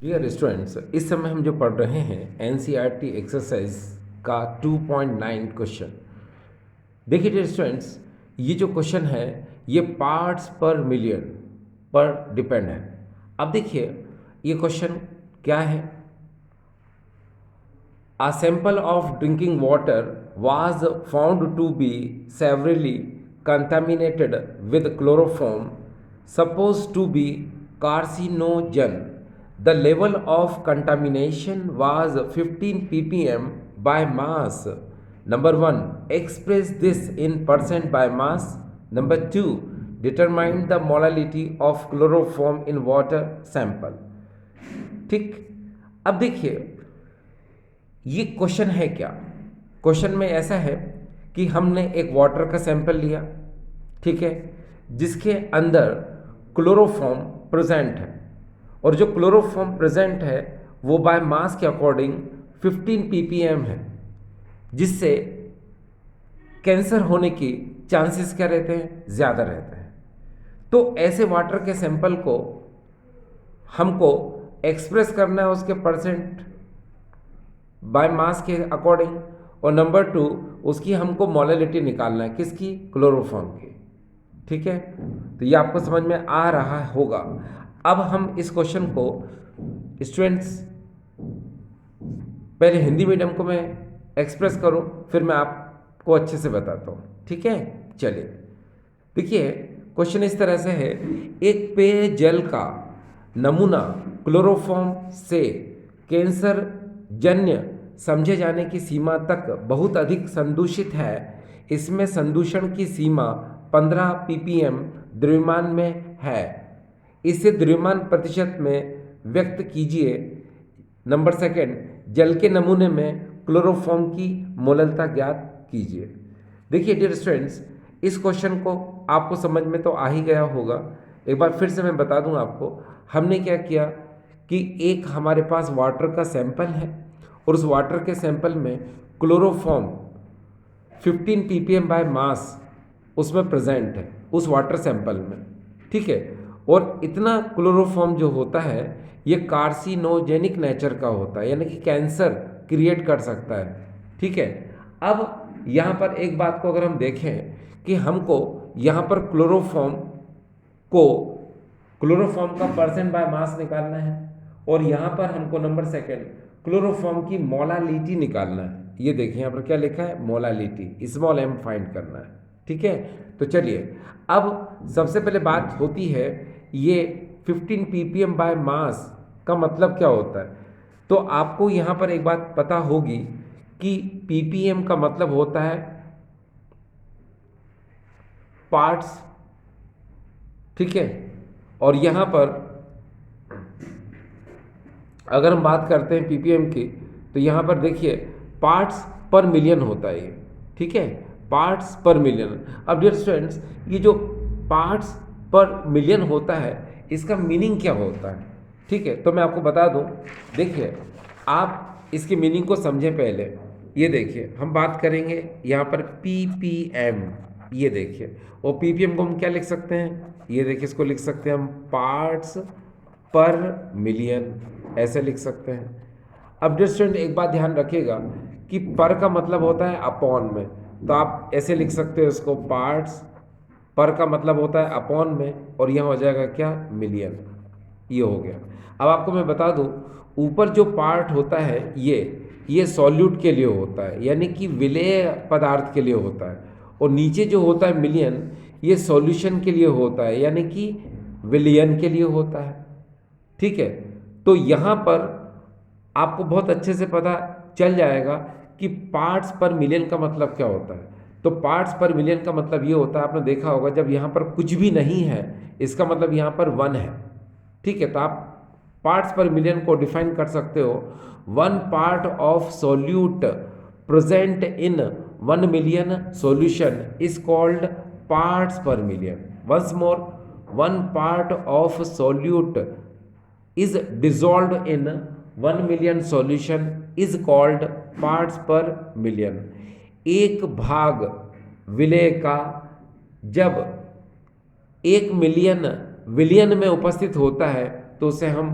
Dear students, इस समय हम जो पढ़ रहे हैं एनसीईआरटी एक्सरसाइज का 2.9 क्वेश्चन। देखिए डियर स्टूडेंट्स, ये जो क्वेश्चन है ये पार्ट्स पर मिलियन पर डिपेंड है। अब देखिए ये क्वेश्चन क्या है। A sample of drinking water was found to be severely contaminated with chloroform, supposed to be carcinogen. The level of contamination was 15 ppm by mass. Number 1. Express this in percent by mass. Number 2. Determine the molality of chloroform in water sample. ठीक। अब देखिए ये question है क्या। Question में ऐसा है कि हमने एक वाटर का सैंपल लिया, ठीक है, जिसके अंदर क्लोरोफॉर्म प्रेजेंट है, और जो क्लोरोफॉर्म प्रेजेंट है वो बाय मास के अकॉर्डिंग 15 ppm है, जिससे कैंसर होने की चांसेस क्या रहते हैं, ज़्यादा रहते हैं। तो ऐसे वाटर के सैंपल को हमको एक्सप्रेस करना है उसके परसेंट बाय मास के अकॉर्डिंग, और नंबर 2 उसकी हमको मोलैलिटी निकालना है, किसकी, क्लोरोफॉर्म की। ठीक है, तो ये आपको समझ में आ रहा होगा। अब हम इस क्वेश्चन को स्टूडेंट्स पहले हिंदी मीडियम को मैं एक्सप्रेस करूं, फिर मैं आपको अच्छे से बताता हूं। ठीक है, चलिए देखिए क्वेश्चन इस तरह से है। एक पेयजल का नमूना क्लोरोफॉर्म से कैंसर जन्य समझे जाने की सीमा तक बहुत अधिक संदूषित है। इसमें संदूषण की सीमा 15 ppm द्रव्यमान में है। इसे द्रव्यमान प्रतिशत में व्यक्त कीजिए। नंबर 2, जल के नमूने में क्लोरोफॉर्म की मोललता ज्ञात कीजिए। देखिए डियर स्टूडेंट्स, इस क्वेश्चन को आपको समझ में तो आ ही गया होगा। एक बार फिर से मैं बता दूं आपको, हमने क्या किया कि एक हमारे पास वाटर का सैंपल है, और उस वाटर के सैंपल में क्लोरोफॉर्म 15 ppm बाय मास उसमें प्रेजेंट है उस वाटर सैंपल में। ठीक है, और इतना क्लोरोफॉर्म जो होता है ये कार्सिनोजेनिक नेचर का होता है, यानी कि कैंसर क्रिएट कर सकता है। ठीक है, अब यहाँ पर एक बात को अगर हम देखें कि हमको यहाँ पर क्लोरोफॉर्म का परसेंट बाय मास निकालना है, और यहाँ पर हमको नंबर 2 क्लोरोफॉर्म की मोलालिटी निकालना है। ये देखिए यहाँ पर क्या लिखा है, मोलालिटी, स्मॉल m फाइंड करना है। ठीक है, तो चलिए अब सबसे पहले बात होती है ये 15 ppm बाय मास का मतलब क्या होता है। तो आपको यहाँ पर एक बात पता होगी कि ppm का मतलब होता है पार्ट्स। ठीक है, और यहाँ पर अगर हम बात करते हैं ppm की, तो यहाँ पर देखिए पार्ट्स पर मिलियन होता है ये। ठीक है, पार्ट्स पर मिलियन। अब डियर स्टूडेंट्स, ये जो पार्ट्स पर मिलियन होता है इसका मीनिंग क्या होता है। ठीक है, तो मैं आपको बता दूं। देखिए आप इसकी मीनिंग को समझें पहले। ये देखिए हम बात करेंगे यहाँ पर ppm, ये देखिए, और ppm को हम क्या लिख सकते हैं, ये देखिए इसको लिख सकते हैं हम पार्ट्स पर मिलियन, ऐसे लिख सकते हैं। अब डियर स्टूडेंट एक बात ध्यान रखिएगा कि पर का मतलब होता है अपॉन में, तो आप ऐसे लिख सकते हो इसको, पार्ट्स पर का मतलब होता है अपॉन में, और यहाँ हो जाएगा क्या, मिलियन। ये हो गया। अब आपको मैं बता दूं, ऊपर जो पार्ट होता है ये सॉल्यूट के लिए होता है, यानी कि विलेय पदार्थ के लिए होता है, और नीचे जो होता है मिलियन, ये सॉल्यूशन के लिए होता है, यानी कि विलियन के लिए होता है। ठीक है, तो यहाँ पर आपको बहुत अच्छे से पता चल जाएगा कि पार्ट्स पर मिलियन का मतलब क्या होता है। तो पार्ट्स पर मिलियन का मतलब ये होता है, आपने देखा होगा जब यहाँ पर कुछ भी नहीं है इसका मतलब यहाँ पर 1 है। ठीक है, तो आप पार्ट्स पर मिलियन को डिफाइन कर सकते हो, 1 part of solute present in 1 million solution is called parts per million. Once more, 1 part of solute is dissolved in 1 million solution is called parts per million। एक भाग विलेय का जब 1 million विलियन में उपस्थित होता है तो उसे हम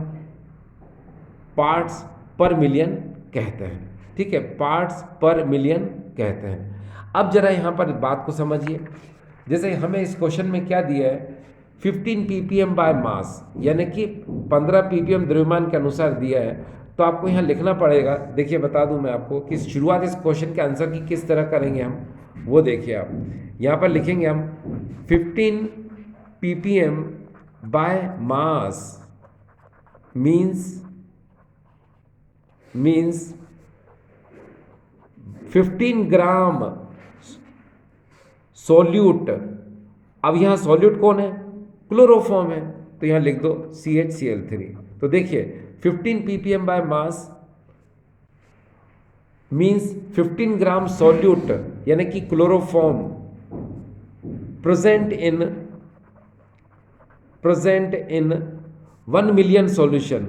पार्ट्स पर मिलियन कहते हैं। ठीक है, पार्ट्स पर मिलियन कहते हैं। अब जरा यहाँ पर बात को समझिए। जैसे हमें इस क्वेश्चन में क्या दिया है, 15 ppm बाय मास, यानी कि 15 ppm द्रव्यमान के अनुसार दिया है। तो आपको यहाँ लिखना पड़ेगा। देखिए बता दूं मैं आपको कि शुरुआत इस क्वेश्चन के आंसर की किस तरह करेंगे हम, वो देखिए आप यहाँ पर लिखेंगे हम 15 ppm by mass means 15 gram solute. अब यहाँ सॉल्यूट कौन है, क्लोरोफॉर्म है, तो यहाँ लिख दो CHCl3। तो देखिए 15 ppm by mass means 15 gram solute यानी कि chloroform present in 1 million solution,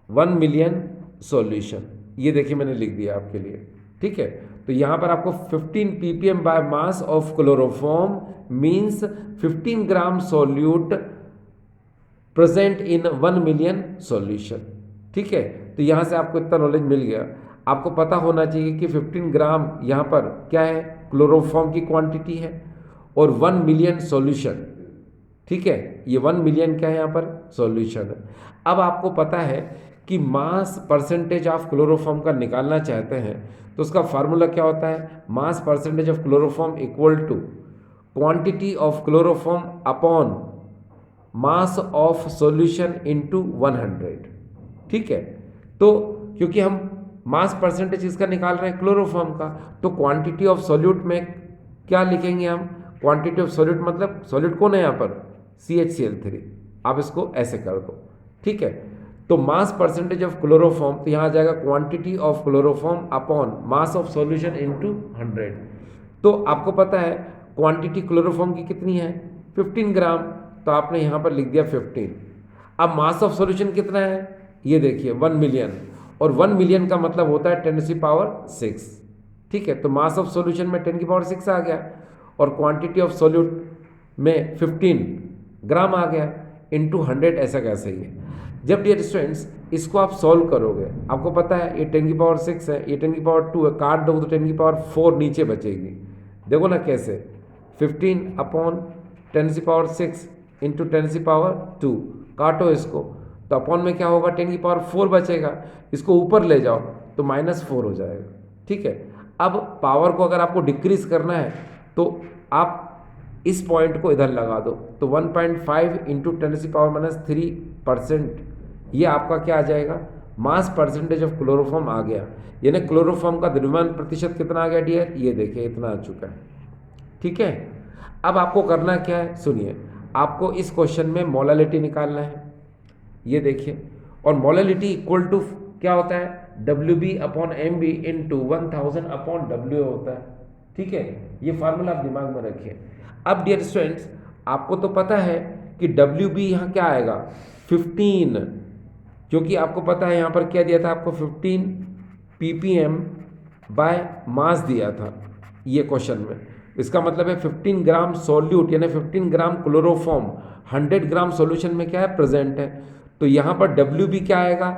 1 million solution. ये देखिए मैंने लिख दिया आपके लिए। ठीक है, तो यहाँ पर आपको 15 ppm by mass of chloroform means 15 gram solute present in 1 million solution. ठीक है, तो यहाँ से आपको इतना नॉलेज मिल गया। आपको पता होना चाहिए कि 15 ग्राम यहाँ पर क्या है, क्लोरोफॉर्म की क्वांटिटी है, और 1 मिलियन सॉल्यूशन। ठीक है, ये 1 मिलियन क्या है यहाँ पर, सॉल्यूशन है। अब आपको पता है कि मास परसेंटेज ऑफ क्लोरोफॉर्म का निकालना चाहते हैं, तो उसका फार्मूला क्या होता है, mass percentage of chloroform equal to quantity of chloroform upon mass of solution into 100। ठीक है, तो क्योंकि हम मास परसेंटेज इसका निकाल रहे हैं क्लोरोफॉर्म का, तो क्वांटिटी ऑफ सॉल्यूट में क्या लिखेंगे हम, क्वांटिटी ऑफ सॉल्यूट मतलब सॉल्यूट कौन है यहाँ पर, CHCl3। आप इसको ऐसे कर दो। ठीक है, तो मास परसेंटेज ऑफ क्लोरोफॉर्म, तो यहाँ आ जाएगा quantity of chloroform upon mass of solution into 100। तो आपको पता है क्वांटिटी क्लोरोफॉर्म की कितनी है, 15 ग्राम, तो आपने यहाँ पर लिख दिया 15। अब मास ऑफ सॉल्यूशन कितना है, ये देखिए 1 मिलियन, और 1 मिलियन का मतलब होता है 10⁶। ठीक है, तो मास ऑफ सॉल्यूशन में 10⁶ आ गया, और क्वांटिटी ऑफ सॉल्यूट में 15 ग्राम आ गया, इंटू 100 ऐसा कैसे ही है। जब डियर स्टूडेंट्स इसको आप सॉल्व करोगे, आपको पता है ये 10⁶ है, ये 10⁻² है, काट दो तो 10⁴ नीचे बचेगी। देखो ना कैसे, 15 अपॉन 10⁶ इंटू 10⁻², काटो इसको, तो अपॉन में क्या होगा, 10⁴ बचेगा, इसको ऊपर ले जाओ तो -4 हो जाएगा। ठीक है, अब पावर को अगर आपको डिक्रीज करना है तो आप इस पॉइंट को इधर लगा दो, तो 1.5 इंटू 10⁻³ ये आपका क्या आ जाएगा, मास परसेंटेज ऑफ क्लोरोफॉर्म आ गया। यानी क्लोरोफॉर्म का द्रव्यमान प्रतिशत कितना आ गया डियर, ये देखिए इतना आ चुका है। ठीक है, अब आपको करना क्या है, सुनिए, आपको इस क्वेश्चन में मोलालिटी निकालना है। ये देखिए, और मोलालिटी इक्वल टू क्या होता है, WB/MB इंटू 1000/WA होता है। ठीक है, ये फार्मूला आप दिमाग में रखिए। अब डियर स्टूडेंट्स आपको तो पता है कि WB यहाँ क्या आएगा, 15, क्योंकि आपको पता है यहाँ पर क्या दिया था आपको, 15 ppm बाय मास दिया था ये क्वेश्चन में। इसका मतलब है 15 ग्राम सॉल्यूट यानी 15 ग्राम क्लोरोफॉर्म 100 ग्राम सॉल्यूशन में क्या है, प्रेजेंट है। तो यहाँ पर WB क्या आएगा,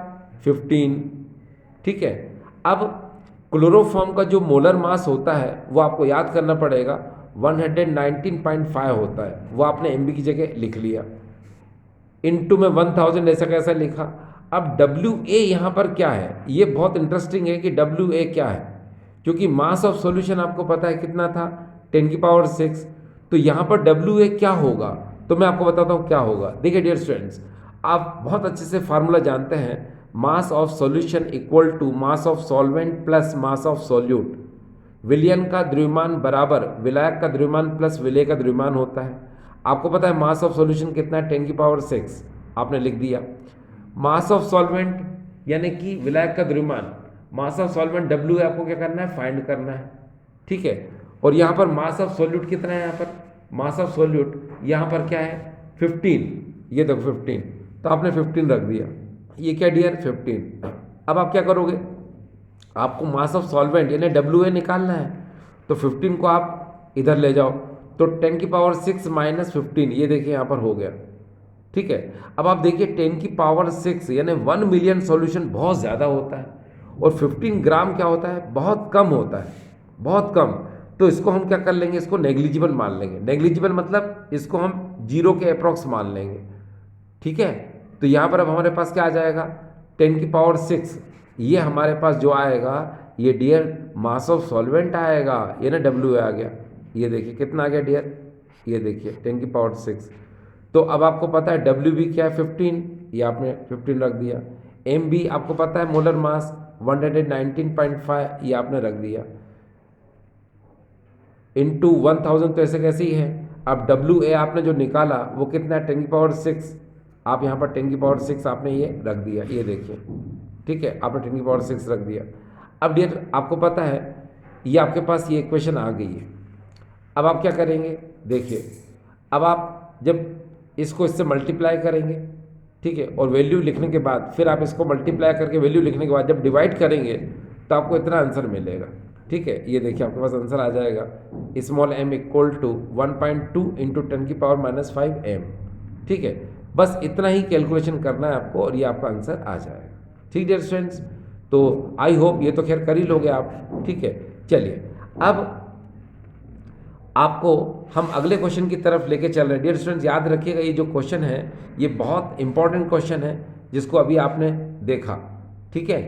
15। ठीक है, अब क्लोरोफॉर्म का जो मोलर मास होता है वो आपको याद करना पड़ेगा, 119.5 होता है, वो आपने MB की जगह लिख लिया, इनटू में 1000 ऐसा कैसा लिखा। अब WA यहाँ पर क्या है, ये बहुत इंटरेस्टिंग है कि WA क्या है, क्योंकि मास ऑफ सॉल्यूशन आपको पता है कितना था, 10⁶। तो यहाँ पर WA क्या होगा, तो मैं आपको बताता हूँ क्या होगा। देखिए डियर स्टूडेंट्स, आप बहुत अच्छे से फार्मूला जानते हैं, mass of solution equal to mass of solvent plus mass of solute. विलयन का द्रव्यमान बराबर विलायक का द्रव्यमान प्लस विलेय का द्रव्यमान होता है। आपको पता है मास ऑफ सॉल्यूशन कितना है, 10⁶, आपने लिख दिया। मास ऑफ सॉल्वेंट यानी कि विलायक का द्रव्यमान, मास ऑफ सॉल्वेंट W आपको क्या करना है, फाइंड करना है। ठीक है, और यहाँ पर मास ऑफ सॉल्यूट कितना है, यहाँ पर मास ऑफ सॉल्यूट यहाँ पर क्या है, 15, ये देखो 15, तो आपने 15 रख दिया, ये क्या डियर 15। अब आप क्या करोगे, आपको मास ऑफ सॉल्वेंट यानी WA निकालना है, तो 15 को आप इधर ले जाओ, तो 10⁶ - 15, ये देखिए यहाँ पर हो गया। ठीक है। अब आप देखिए 10⁶ यानी 1 मिलियन सॉल्यूशन बहुत ज़्यादा होता है, और 15 ग्राम क्या होता है, बहुत कम होता है, बहुत कम। तो इसको हम क्या कर लेंगे, इसको नेग्लिजिबल मान लेंगे। नेग्लिजिबल मतलब इसको हम 0 के अप्रॉक्स मान लेंगे, ठीक है। तो यहाँ पर अब हमारे पास क्या आ जाएगा, 10⁶, ये हमारे पास जो आएगा ये डियर मास ऑफ सॉल्वेंट आएगा, ये ना W आ गया, ये देखिए कितना आ गया डियर, ये देखिए 10⁶। तो अब आपको पता है WB क्या है, 15, ये आपने 15 रख दिया। MB आपको पता है मोलर मास 119.5, ये आपने रख दिया, इंटू 1000 तो ऐसे कैसे ही है। अब WA आपने जो निकाला वो कितना है, 10⁶, आप यहाँ पर 10⁶ आपने ये रख दिया, ये देखिए, ठीक है, आपने 10⁶ रख दिया। अब डियर आपको पता है ये आपके पास ये इक्वेशन आ गई है। अब आप क्या करेंगे, देखिए अब आप जब इसको इससे मल्टीप्लाई करेंगे, ठीक है, और वैल्यू लिखने के बाद फिर आप इसको मल्टीप्लाई करके वैल्यू लिखने के बाद जब डिवाइड करेंगे तो आपको इतना आंसर मिलेगा, ठीक है। ये देखिए आपके पास आंसर आ जाएगा, small m equal to 1.2 into 10⁻⁵ m, ठीक है। बस इतना ही कैलकुलेशन करना है आपको और ये आपका आंसर आ जाएगा, ठीक डियर स्टूडेंट्स। तो आई होप ये तो खैर कर ही लोगे आप, ठीक है। चलिए अब आपको हम अगले क्वेश्चन की तरफ लेके चल रहे हैं। डियर स्टूडेंट्स याद रखिएगा ये जो क्वेश्चन है ये बहुत इंपॉर्टेंट क्वेश्चन है जिसको अभी आपने देखा, ठीक है,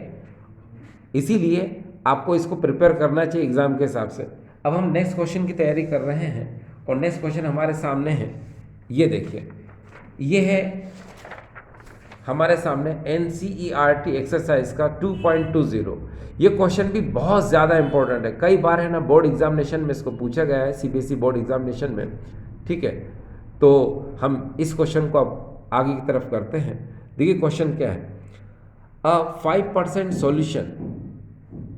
इसीलिए आपको इसको प्रिपेयर करना चाहिए एग्जाम के हिसाब से। अब हम नेक्स्ट क्वेश्चन की तैयारी कर रहे हैं और नेक्स्ट क्वेश्चन हमारे सामने है, ये देखिए, ये है हमारे सामने NCERT एक्सरसाइज का 2.20। ये क्वेश्चन भी बहुत ज़्यादा इंपॉर्टेंट है, कई बार है ना बोर्ड एग्जामिनेशन में इसको पूछा गया है, CBSE बोर्ड एग्जामिनेशन में, ठीक है। तो हम इस क्वेश्चन को अब आगे की तरफ करते हैं। देखिए क्वेश्चन क्या है, अ 5% solution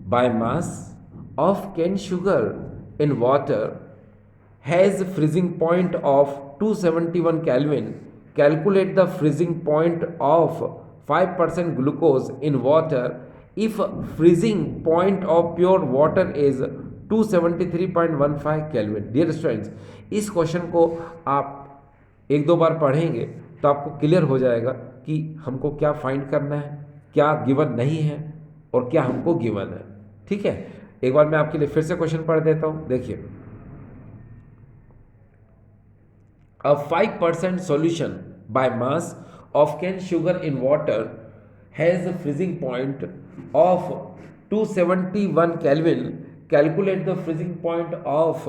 by mass of cane sugar in water has freezing point of 271 Kelvin. Calculate the freezing point of 5% glucose in water if freezing point of pure water is 273.15 Kelvin. Dear students, इस question को आप एक दो बार पढ़ेंगे तो आपको clear हो जाएगा कि हमको क्या फाइंड करना है, क्या गिवन नहीं है और क्या हमको गिवन है, ठीक है। एक बार मैं आपके लिए फिर से क्वेश्चन पढ़ देता हूँ, देखिए, a 5% solution by mass of cane sugar in water has a freezing point of 271 Kelvin. Calculate the freezing point of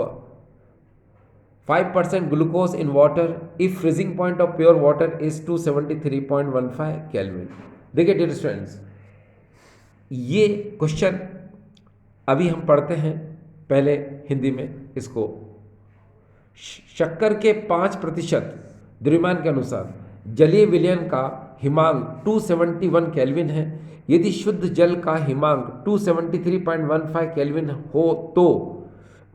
5% glucose in water if freezing point of pure water is 273.15 Kelvin. देखिए dear students, ये question अभी हम पढ़ते हैं, पहले हिंदी में इसको। शक्कर के 5% द्रव्यमान के अनुसार जलीय विलयन का हिमांक 271 केल्विन है। यदि शुद्ध जल का हिमांक 273.15 केल्विन हो तो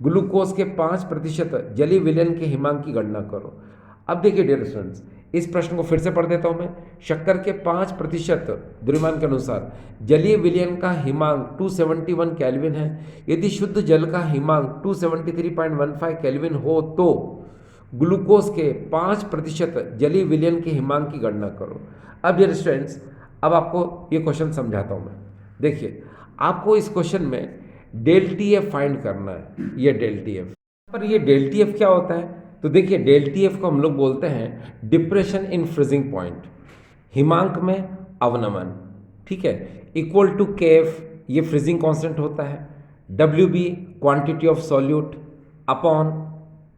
ग्लूकोज के 5% जलीय विलयन के हिमांक की गणना करो। अब देखिए डियर स्टूडेंट्स, इस प्रश्न को फिर से पढ़ देता हूं मैं। शक्कर के 5% द्रव्यमान के अनुसार जलीय विलयन का हिमांक 271 केल्विन है। यदि शुद्ध जल का हिमांक 273.15 केल्विन हो तो ग्लूकोज के 5% जलीय विलयन के हिमांक की गणना करो। अब डियर स्टूडेंट्स, अब आपको ये क्वेश्चन समझाता हूँ मैं। देखिए, आपको इस क्वेश्चन में डेल टी एफ फाइंड करना है। ये डेल टी एफ, पर ये डेल टी एफ क्या होता है? तो देखिए, डेल टी एफ को हम लोग बोलते हैं डिप्रेशन इन फ्रीजिंग पॉइंट, हिमांक में अवनमन, ठीक है, इक्वल टू के एफ, ये फ्रीजिंग कांस्टेंट होता है, W B quantity of solute upon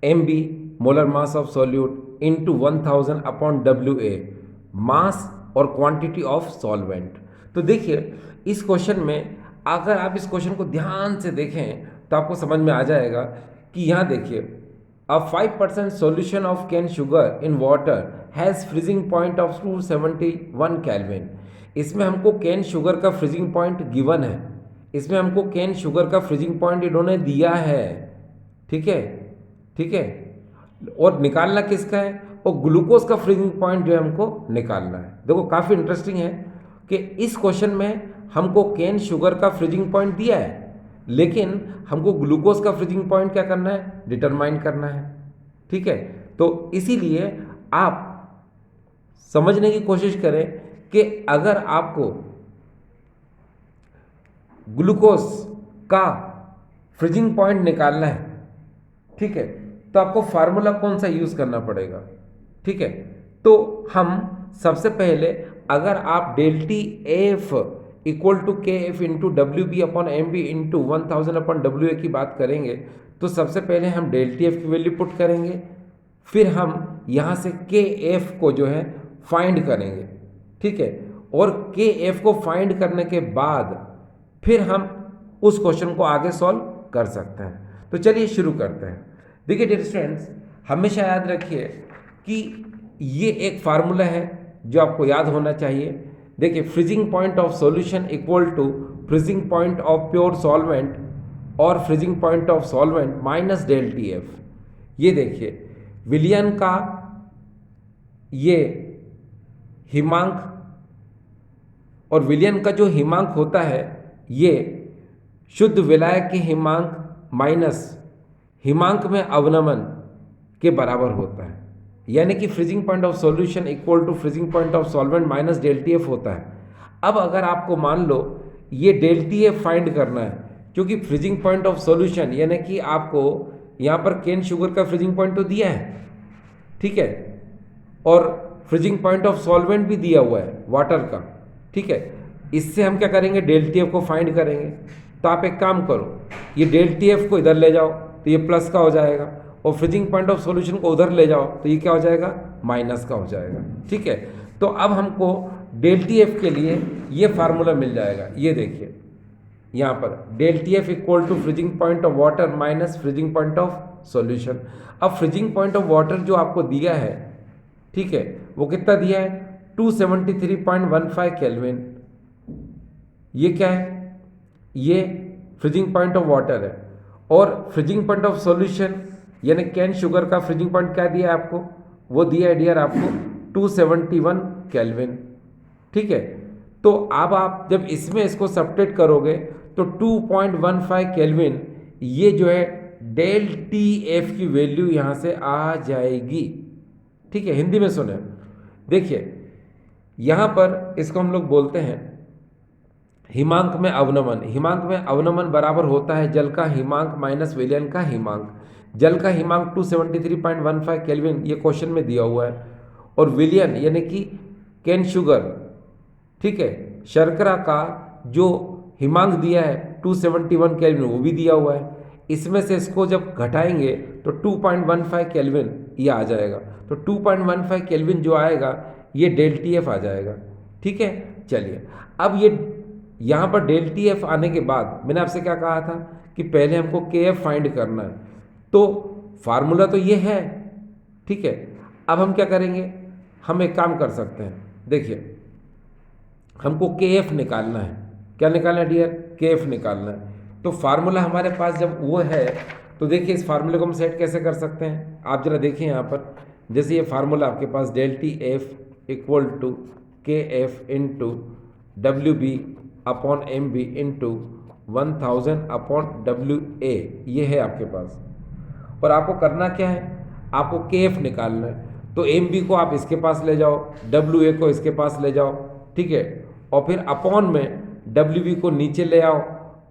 M B molar mass of solute into 1000 upon W A mass और क्वांटिटी ऑफ सॉल्वेंट। तो देखिए, इस क्वेश्चन में अगर आप इस क्वेश्चन को ध्यान से देखें तो आपको समझ में आ जाएगा कि यहाँ देखिए, अ 5% solution of cane sugar in water has freezing point of 271 kelvin. इसमें हमको कैन शुगर का फ्रीजिंग पॉइंट गिवन है, इसमें हमको कैन शुगर का फ्रीजिंग पॉइंट इन्होंने दिया है, ठीक है, ठीक है, और निकालना किसका है? और ग्लूकोज का फ्रीजिंग पॉइंट जो है हमको निकालना है। देखो, काफ़ी इंटरेस्टिंग है कि इस क्वेश्चन में हमको कैन शुगर का फ्रीजिंग पॉइंट दिया है, लेकिन हमको ग्लूकोज का फ्रीजिंग पॉइंट क्या करना है? डिटरमाइन करना है, ठीक है। तो इसीलिए आप समझने की कोशिश करें कि अगर आपको ग्लूकोज का फ्रीजिंग पॉइंट निकालना है, ठीक है, तो आपको फार्मूला कौन सा यूज़ करना पड़ेगा, ठीक है। तो हम सबसे पहले अगर आप del T F equal to K F into W B upon M B into 1000 upon W A की बात करेंगे, तो सबसे पहले हम डेल टी एफ की वैल्यू पुट करेंगे, फिर हम यहाँ से के एफ को जो है फाइंड करेंगे, ठीक है। और के एफ को फाइंड करने के बाद फिर हम उस क्वेश्चन को आगे सॉल्व कर सकते हैं। तो चलिए शुरू करते हैं। देखिए डियर स्टूडेंट्स, हमेशा याद रखिए कि ये एक फार्मूला है जो आपको याद होना चाहिए। देखिए, freezing point of solution equal to freezing point of pure solvent और freezing point of solvent minus del T F. ये देखिए विलियन का ये हिमांक, और विलियन का जो हिमांक होता है ये शुद्ध विलायक के हिमांक माइनस हिमांक में अवनमन के बराबर होता है, यानी कि freezing point of solution equal to freezing point of solvent minus del T F होता है। अब अगर आपको मान लो ये डेल टी एफ फाइंड करना है, क्योंकि फ्रीजिंग पॉइंट ऑफ सॉल्यूशन यानी कि आपको यहाँ पर केन शुगर का फ्रीजिंग पॉइंट तो दिया है, ठीक है, और फ्रीजिंग पॉइंट ऑफ सॉल्वेंट भी दिया हुआ है वाटर का, ठीक है। इससे हम क्या करेंगे, डेल टी एफ को फाइंड करेंगे। तो आप एक काम करो, ये डेल टी एफ को इधर ले जाओ तो ये प्लस का हो जाएगा, और फ्रीजिंग पॉइंट ऑफ सॉल्यूशन को उधर ले जाओ तो ये क्या हो जाएगा, माइनस का हो जाएगा, ठीक है। तो अब हमको डेल टी एफ के लिए ये फार्मूला मिल जाएगा। ये देखिए यहाँ पर del T F equal to freezing point of water minus freezing point of solution. अब फ्रीजिंग पॉइंट ऑफ वाटर जो आपको दिया है, ठीक है, वो कितना दिया है, 273.15 केल्विन। ये क्या है, ये फ्रीजिंग पॉइंट ऑफ वाटर है, और फ्रीजिंग पॉइंट ऑफ सॉल्यूशन यानी कैन शुगर का फ्रीजिंग पॉइंट क्या दिया है आपको, वो दिया है डियर आपको 271 केल्विन, ठीक है। तो अब आप जब इसमें इसको सब्ट्रैक्ट करोगे तो 2.15 केल्विन ये जो है डेल टी एफ की वैल्यू यहाँ से आ जाएगी, ठीक है। हिंदी में सुने, देखिए यहाँ पर इसको हम लोग बोलते हैं हिमांक में अवनमन। हिमांक में अवनमन बराबर होता है जल का हिमांक माइनस विलियन का हिमांक। जल का हिमांक 273.15 केल्विन ये क्वेश्चन में दिया हुआ है, और विलियन यानी कि कैन शुगर, ठीक है, शर्करा का जो हिमांक दिया है 271 केल्विन वो भी दिया हुआ है। इसमें से इसको जब घटाएंगे तो 2.15 केल्विन ये आ जाएगा। तो 2.15 केल्विन जो आएगा ये डेल टी एफ आ जाएगा, ठीक है। चलिए अब ये यहाँ पर डेल टी एफ आने के बाद मैंने आपसे क्या कहा था कि पहले हमको के एफ फाइंड करना है, तो फार्मूला तो ये है, ठीक है। अब हम क्या करेंगे, हम एक काम कर सकते हैं, देखिए हमको के एफ निकालना है। क्या निकालना है डियर, के एफ निकालना है। तो फार्मूला हमारे पास जब वो है तो देखिए इस फार्मूले को हम सेट कैसे कर सकते हैं, आप जरा देखिए यहाँ पर, जैसे ये फार्मूला आपके पास del T F equal to K F into W B upon M B into 1000 upon W A, ये है आपके पास। और आपको करना क्या है, आपको के एफ निकालना है। तो एम बी को आप इसके पास ले जाओ, डब्ल्यू ए को इसके पास ले जाओ, ठीक है, और फिर अपॉन में डब्ल्यू बी को नीचे ले आओ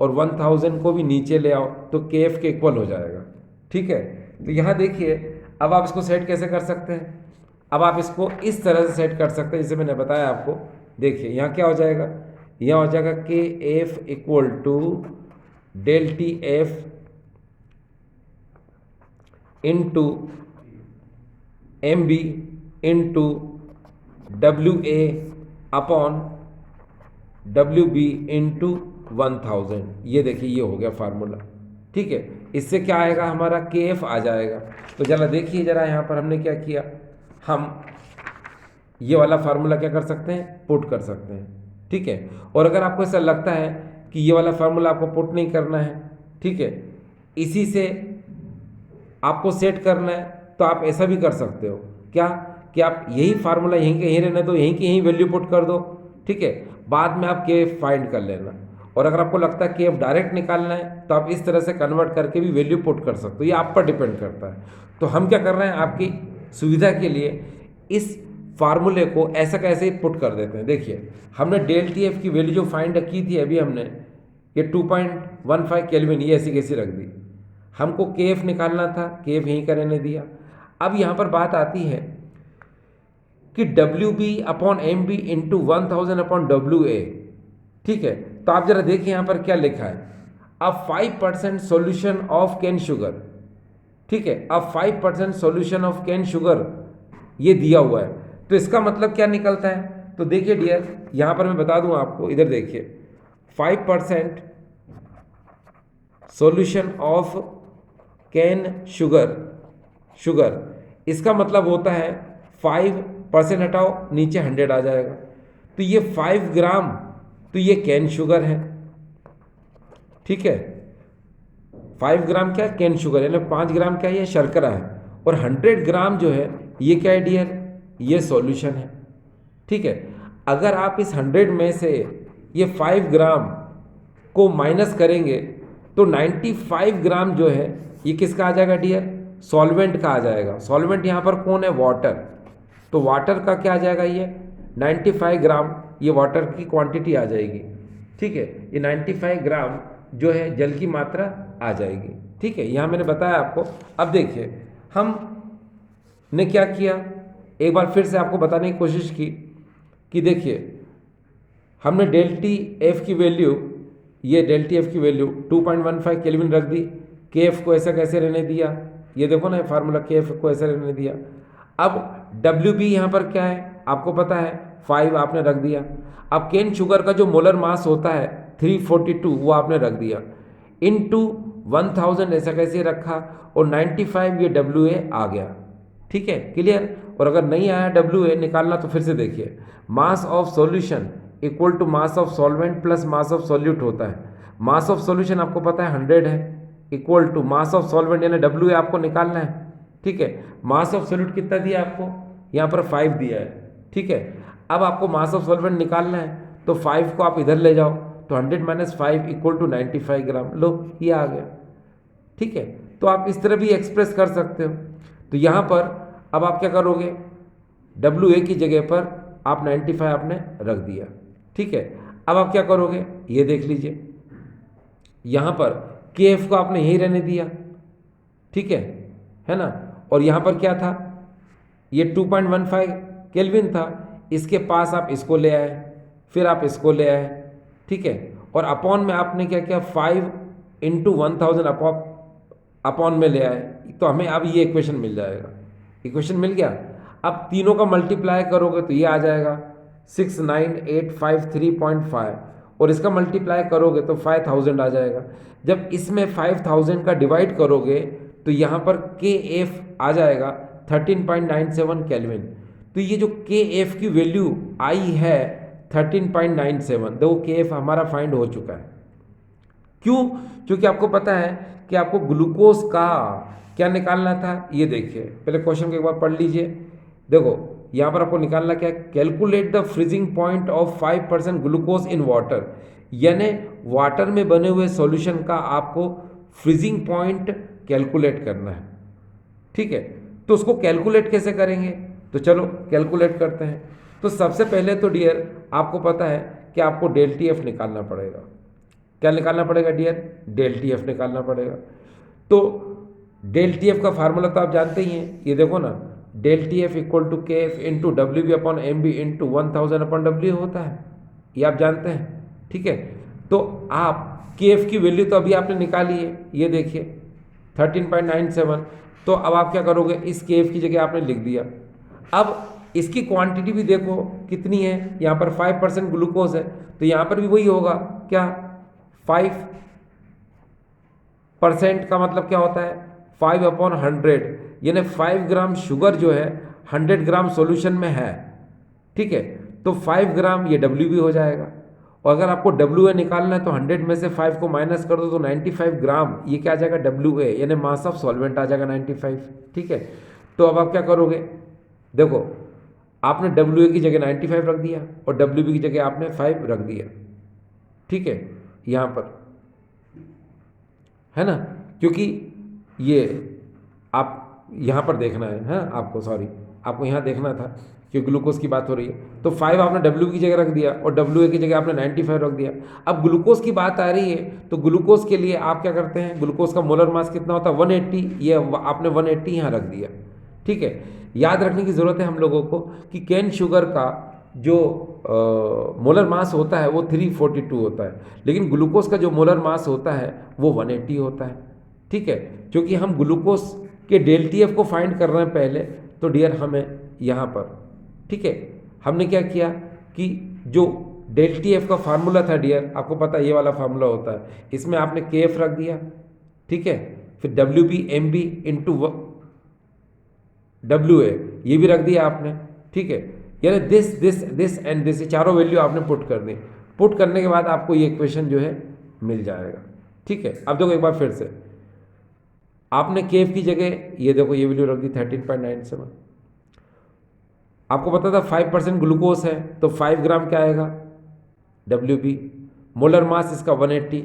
और 1000 को भी नीचे ले आओ, तो के एफ के इक्वल हो जाएगा, ठीक है। तो यहाँ देखिए अब आप इसको सेट कैसे कर सकते हैं, अब आप इसको इस तरह से सेट कर सकते हैं जैसे मैंने बताया आपको। देखिए यहाँ क्या हो जाएगा, यहाँ हो जाएगा K F equal to del T F into M B into W A upon W B into 1000। ये देखिए ये हो गया फार्मूला, ठीक है। इससे क्या आएगा, हमारा के एफ आ जाएगा। तो जरा देखिए जरा यहाँ पर हमने क्या किया, हम ये वाला फार्मूला क्या कर सकते हैं, पुट कर सकते हैं, ठीक है। और अगर आपको ऐसा लगता है कि ये वाला फार्मूला आपको पुट नहीं करना है, ठीक है, इसी से आपको सेट करना है, तो आप ऐसा भी कर सकते हो, क्या कि आप यही फार्मूला यहीं के यहीं रहने दो, यहीं की यहीं वैल्यू पुट कर दो, ठीक है। बाद में आप के एफ फाइंड कर लेना, और अगर आपको लगता है के एफ डायरेक्ट निकालना है तो आप इस तरह से कन्वर्ट करके भी वैल्यू पुट कर सकते हो, ये आप पर डिपेंड करता है। तो हम क्या कर रहे हैं, आपकी सुविधा के लिए इस फार्मूले को ऐसा कैसे पुट कर देते हैं। देखिए हमने डेल टी एफ की वैल्यू जो फाइंड की थी अभी हमने, ये 2.15 केल्विन, ये ऐसी कैसी रख दी। हमको के एफ निकालना था, के एफ यहीं का रहने दिया। अब यहाँ पर बात आती है कि W B upon M B into 1000 upon W A. ठीक है, तो आप जरा देखिए यहाँ पर क्या लिखा है, अब 5% सोल्यूशन ऑफ कैन शुगर। ठीक है, अब 5% सोल्यूशन ऑफ कैन शुगर ये दिया हुआ है, तो इसका मतलब क्या निकलता है। तो देखिए डियर, यहाँ पर मैं बता दूँ आपको, इधर देखिए 5% सोल्यूशन ऑफ कैन शुगर, इसका मतलब होता है 5% हटाओ, नीचे 100 आ जाएगा। तो ये 5 ग्राम, तो ये कैन शुगर है। ठीक है, 5 ग्राम क्या कैन शुगर, यानी 5 ग्राम क्या ये शर्करा है, और 100 ग्राम जो है ये क्या है डियर, ये सॉल्यूशन है। ठीक है, अगर आप इस 100 में से ये 5 ग्राम को माइनस करेंगे तो 95 ग्राम जो है ये किसका आ जाएगा डियर, सॉल्वेंट का आ जाएगा। सॉल्वेंट यहाँ पर कौन है, वाटर। तो वाटर का क्या आ जाएगा, ये 95 ग्राम, ये वाटर की क्वांटिटी आ जाएगी। ठीक है, ये 95 ग्राम जो है जल की मात्रा आ जाएगी। ठीक है, यहाँ मैंने बताया आपको। अब देखिए हमने क्या किया, एक बार फिर से आपको बताने की कोशिश की कि देखिए हमने डेल टी एफ की वैल्यू, ये डेल टी एफ की वैल्यू 2.15 केल्विन रख दी, के एफ को ऐसा कैसे रहने दिया, ये देखो ना फार्मूला, के एफ को ऐसा रहने दिया। अब डब्ल्यू बी यहाँ पर क्या है आपको पता है, 5 आपने रख दिया। अब केन शुगर का जो मोलर मास होता है 342, वो आपने रख दिया, इनटू 1000 ऐसा कैसे रखा, और 95 ये डब्ल्यू ए आ गया। ठीक है, क्लियर। और अगर नहीं आया डब्ल्यू ए निकालना तो फिर से देखिए, mass of solution equal to mass of solvent plus mass of solute होता है। मास ऑफ सॉल्यूशन आपको पता है 100 है, equal to mass of solvent यानी डब्ल्यू ए आपको निकालना है। ठीक है, मास ऑफ सॉल्यूट कितना दिया आपको, यहाँ पर 5 दिया है। ठीक है, अब आपको मास ऑफ सॉल्वेंट निकालना है, तो 5 को आप इधर ले जाओ, तो 100 माइनस 5 इक्वल टू 95 ग्राम, लो ये आ गया। ठीक है, तो आप इस तरह भी एक्सप्रेस कर सकते हो। तो यहाँ पर अब आप क्या करोगे, डब्ल्यू ए की जगह पर आप 95 आपने रख दिया। ठीक है, अब आप क्या करोगे, ये देख लीजिए, यहाँ पर के एफ को आपने यहीं रहने दिया। ठीक है ना, और यहाँ पर क्या था, ये 2.15 केल्विन था, इसके पास आप इसको ले आए, फिर आप इसको ले आए। ठीक है, और अपॉन में आपने क्या किया, 5 इंटू 1000 अपॉन में ले आए, तो हमें अब ये इक्वेशन मिल जाएगा। इक्वेशन मिल गया। अब तीनों का मल्टीप्लाई करोगे तो ये आ जाएगा 69853.5, और इसका मल्टीप्लाई करोगे तो 5000 आ जाएगा। जब इसमें 5000 का डिवाइड करोगे तो यहाँ पर के एफ आ जाएगा 13.97 केल्विन। तो ये जो के एफ की वैल्यू आई है 13.97, देखो के एफ हमारा फाइंड हो चुका है। क्यों, क्योंकि आपको पता है कि आपको ग्लूकोज का क्या निकालना था। ये देखिए पहले क्वेश्चन को एक बार पढ़ लीजिए। देखो यहाँ पर आपको निकालना क्या है, calculate the freezing point of 5% glucose in water, यानी वाटर में बने हुए सॉल्यूशन का आपको फ्रीजिंग पॉइंट कैलकुलेट करना है। ठीक है, तो उसको कैलकुलेट कैसे करेंगे, तो चलो कैलकुलेट करते हैं। तो सबसे पहले तो डियर आपको पता है कि आपको डेल टी एफ निकालना पड़ेगा। क्या निकालना पड़ेगा डियर, डेल टी एफ निकालना पड़ेगा। तो डेल टी एफ का फार्मूला तो आप जानते ही हैं, ये देखो ना, del T F equal to K F into W B upon M B into 1000 upon W होता है, ये आप जानते हैं। ठीक है, तो आप के एफ की वैल्यू तो अभी आपने निकाली है, ये देखिए 13.97। तो अब आप क्या करोगे, इस के एफ की जगह आपने लिख दिया। अब इसकी क्वांटिटी भी देखो कितनी है, यहाँ पर 5% ग्लूकोज है, तो यहाँ पर भी वही होगा, क्या 5% का मतलब क्या होता है, 5/100, यानी 5 ग्राम शुगर जो है 100 ग्राम सॉल्यूशन में है। ठीक है, तो 5 ग्राम ये डब्ल्यू भी हो जाएगा, और अगर आपको डब्ल्यू ए निकालना है तो 100 में से 5 को माइनस कर दो तो 95 ग्राम ये क्या आ जाएगा, डब्ल्यू ए यानी मास ऑफ सॉल्वेंट आ जाएगा 95। ठीक है, तो अब आप क्या करोगे, देखो आपने डब्ल्यू ए की जगह 95 रख दिया और डब्ल्यू बी की जगह आपने 5 रख दिया। ठीक है, यहाँ पर है ना, क्योंकि ये आप यहाँ पर देखना है, हाँ आपको, सॉरी आपको यहाँ देखना था क्योंकि ग्लूकोज की बात हो रही है। तो 5 आपने डब्ल्यू की जगह रख दिया और डब्ल्यू की जगह आपने 95 रख दिया। अब ग्लूकोज की बात आ रही है तो ग्लूकोज के लिए आप क्या करते हैं, ग्लूकोज का मोलर मास कितना होता है 180, ये आपने 180 यहाँ रख दिया। ठीक है, याद रखने की ज़रूरत है हम लोगों को कि कैन शुगर का जो मोलर मास होता है वो 342 होता है, लेकिन ग्लूकोज का जो मोलर मास होता है वो 180 होता है। ठीक है, क्योंकि हम ग्लूकोज के डेल्टा को फाइंड कर रहे हैं पहले, तो डियर हमें यहाँ पर, ठीक है, हमने क्या किया कि जो डेल्टा का फार्मूला था डियर, आपको पता है ये वाला फार्मूला होता है, इसमें आपने के रख दिया। ठीक है, फिर W B M B into W A ये भी रख दिया आपने। ठीक है, यानी this this this and this, ये चारों वैल्यू आपने पुट कर दी। पुट करने के बाद आपको ये इक्वेशन जो है मिल जाएगा। ठीक है, अब देखो एक बार फिर से, आपने केव की जगह ये देखो ये वैल्यू रख दी 13.97। आपको पता था 5% ग्लूकोज है तो 5 ग्राम क्या आएगा डब्ल्यू बी, मोलर मास इसका 180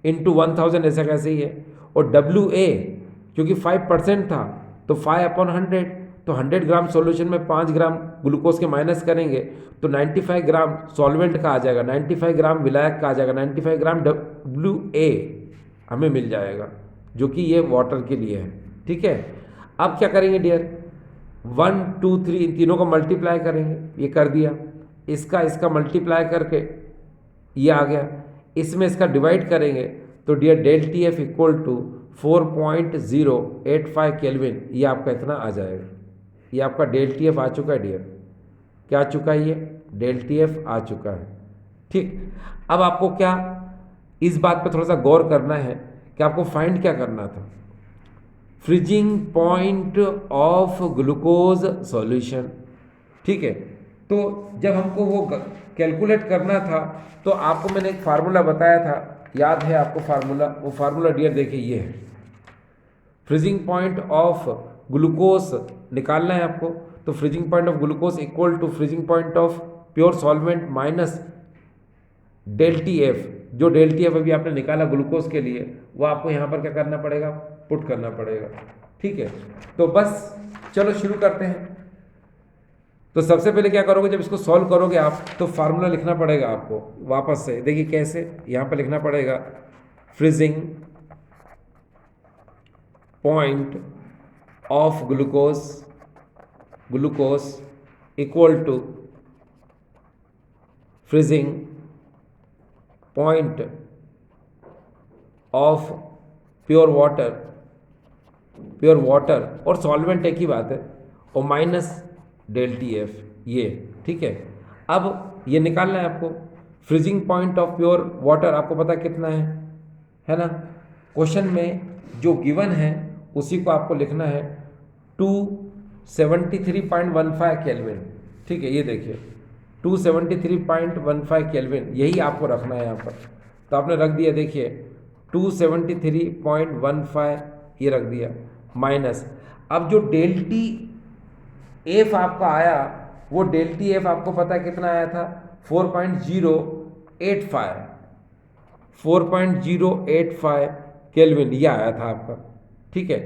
इंटू 1000 ऐसा कैसे ही है, और डब्ल्यू ए क्योंकि 5% था तो 5/100, तो 100 ग्राम सॉल्यूशन में 5 ग्राम ग्लूकोज के माइनस करेंगे तो 95 ग्राम सॉल्वेंट का आ जाएगा, 95 ग्राम विलायक का आ जाएगा, 95 ग्राम डब्ल्यू ए हमें मिल जाएगा, जो कि ये वाटर के लिए है। ठीक है, अब क्या करेंगे डियर, 1 2 3 इन तीनों को मल्टीप्लाई करेंगे, ये कर दिया, इसका मल्टीप्लाई करके ये आ गया, इसमें इसका डिवाइड करेंगे तो dear del T F equal to 4.085 kelvin, ये आपका इतना आ जाएगा। ये आपका डेल टी एफ आ चुका है डियर, क्या आ चुका है, ये डेल टी एफ आ चुका है। ठीक, अब आपको क्या इस बात पे थोड़ा सा गौर करना है कि आपको फाइंड क्या करना था, freezing point of glucose solution. ठीक है, तो जब हमको वो कैलकुलेट करना था तो आपको मैंने एक फार्मूला बताया था, याद है आपको फार्मूला, वो फार्मूला डियर देखिए ये है, फ्रीजिंग पॉइंट ऑफ ग्लूकोज निकालना है आपको, तो freezing point of glucose equal to freezing point of pure solvent minus del T F, जो डेल टी एफ अभी आपने निकाला ग्लूकोज के लिए वो आपको यहाँ पर क्या करना पड़ेगा, पुट करना पड़ेगा। ठीक है, तो बस चलो शुरू करते हैं। तो सबसे पहले क्या करोगे, जब इसको सॉल्व करोगे आप तो फार्मूला लिखना पड़ेगा आपको वापस से, देखिए कैसे, यहाँ पर लिखना पड़ेगा freezing point of glucose equal to freezing point of pure water और सॉल्वेंट एक ही बात है, और माइनस डेल टी एफ ये। ठीक है, अब ये निकालना है आपको, freezing point of pure water आपको पता कितना है ना, क्वेश्चन में जो गिवन है उसी को आपको लिखना है 273.15 केल्विन। ठीक है, ये देखिए 273.15 केल्विन, यही आपको रखना है यहाँ पर, तो आपने रख दिया, देखिए 273.15 ये रख दिया, माइनस, अब जो डेल्टी एफ आपका आया वो डेल्टी एफ आपको पता है कितना आया था 4.085 केल्विन, ये आया था आपका। ठीक है,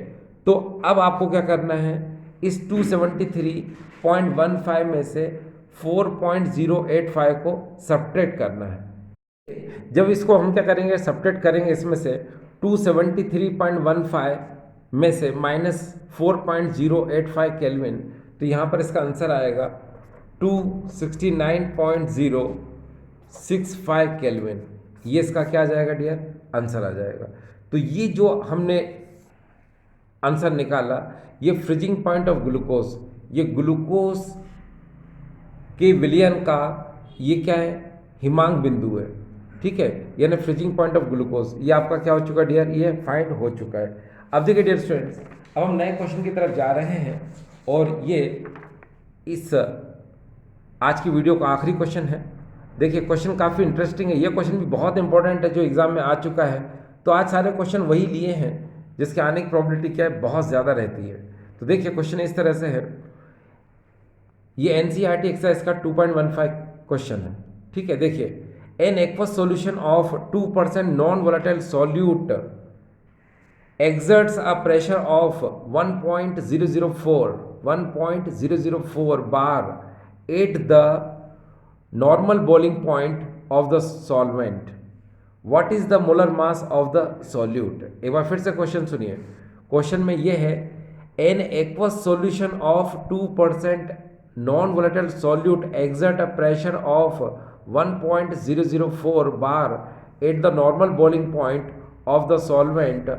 तो अब आपको क्या करना है, इस 273.15 में से 4.085 को सब्ट्रैक्ट करना है। जब इसको हम क्या करेंगे, सब्ट्रैक्ट करेंगे इसमें से 273.15 में से माइनस 4.085 केल्विन, तो यहाँ पर इसका आंसर आएगा 269.065 केल्विन, ये इसका क्या आ जाएगा डियर, आंसर आ जाएगा। तो ये जो हमने आंसर निकाला, ये फ्रीजिंग पॉइंट ऑफ ग्लूकोज, ये ग्लूकोज के विलयन का ये क्या है, हिमांक बिंदु है। ठीक है, यानी फ्रीजिंग पॉइंट ऑफ ग्लूकोज, ये आपका क्या हो चुका है डियर, ये फाइंड हो चुका है। अब देखिए डियर स्टूडेंट्स, अब हम नए क्वेश्चन की तरफ जा रहे हैं, और ये इस आज की वीडियो का आखिरी क्वेश्चन है। देखिए क्वेश्चन काफ़ी इंटरेस्टिंग है, ये क्वेश्चन भी बहुत इंपॉर्टेंट है जो एग्जाम में आ चुका है। तो आज सारे क्वेश्चन वही लिए हैं जिसके आने की प्रोबेबिलिटी क्या है, बहुत ज़्यादा रहती है। तो देखिए क्वेश्चन इस तरह से है, ये एनसीईआरटी एक्सरसाइज का 2.15 क्वेश्चन है। ठीक है, देखिए an aqueous solution of 2% non volatile solute exerts a pressure of 1.004 bar at the normal boiling point of the solvent what is the molar mass of the solute. एक बार फिर से question सुनिए। Question में ये है an aqueous solution of 2% non volatile solute exert a pressure of 1.004 bar at the normal boiling point of the solvent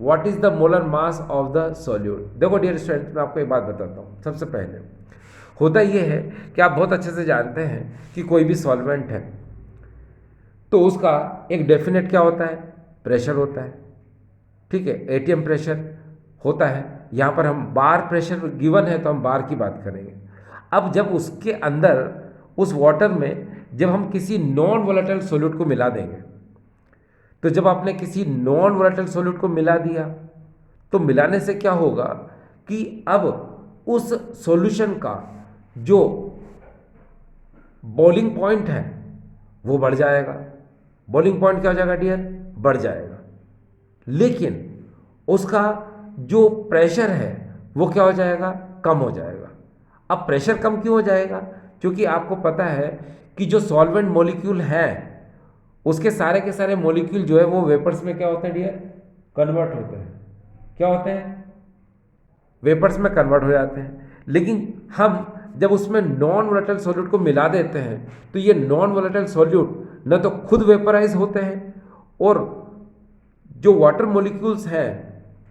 what is the molar mass of the solute. देखो dear student, मैं आपको एक बात बताता हूँ। सबसे पहले होता यह है कि आप बहुत अच्छे से जानते हैं कि कोई भी सॉल्वेंट है तो उसका एक डेफिनेट क्या होता है, प्रेशर होता है। ठीक है, एटीएम प्रेशर होता है। यहाँ पर हम बार प्रेशर गिवन है तो हम बार की बात करेंगे। अब जब उसके अंदर उस वाटर में जब हम किसी नॉन वोलेटाइल सॉल्यूट को मिला देंगे, तो जब आपने किसी नॉन वोलेटाइल सॉल्यूट को मिला दिया तो मिलाने से क्या होगा कि अब उस सॉल्यूशन का जो बॉइलिंग पॉइंट है वो बढ़ जाएगा। बॉइलिंग पॉइंट क्या हो जाएगा डियर, बढ़ जाएगा। लेकिन उसका जो प्रेशर है वो क्या हो जाएगा, कम हो जाएगा। अब प्रेशर कम क्यों हो जाएगा, क्योंकि आपको पता है कि जो सॉल्वेंट मॉलिक्यूल हैं उसके सारे के सारे मॉलिक्यूल जो है वो वेपर्स में क्या होते हैं डियर, कन्वर्ट होते हैं। क्या होते हैं, वेपर्स में कन्वर्ट हो जाते हैं। लेकिन हम जब उसमें नॉन वोलेटाइल सॉल्यूट को मिला देते हैं तो ये नॉन वोलेटाइल सॉल्यूट न तो खुद वेपराइज होते हैं और जो वाटर मॉलिक्यूल्स हैं,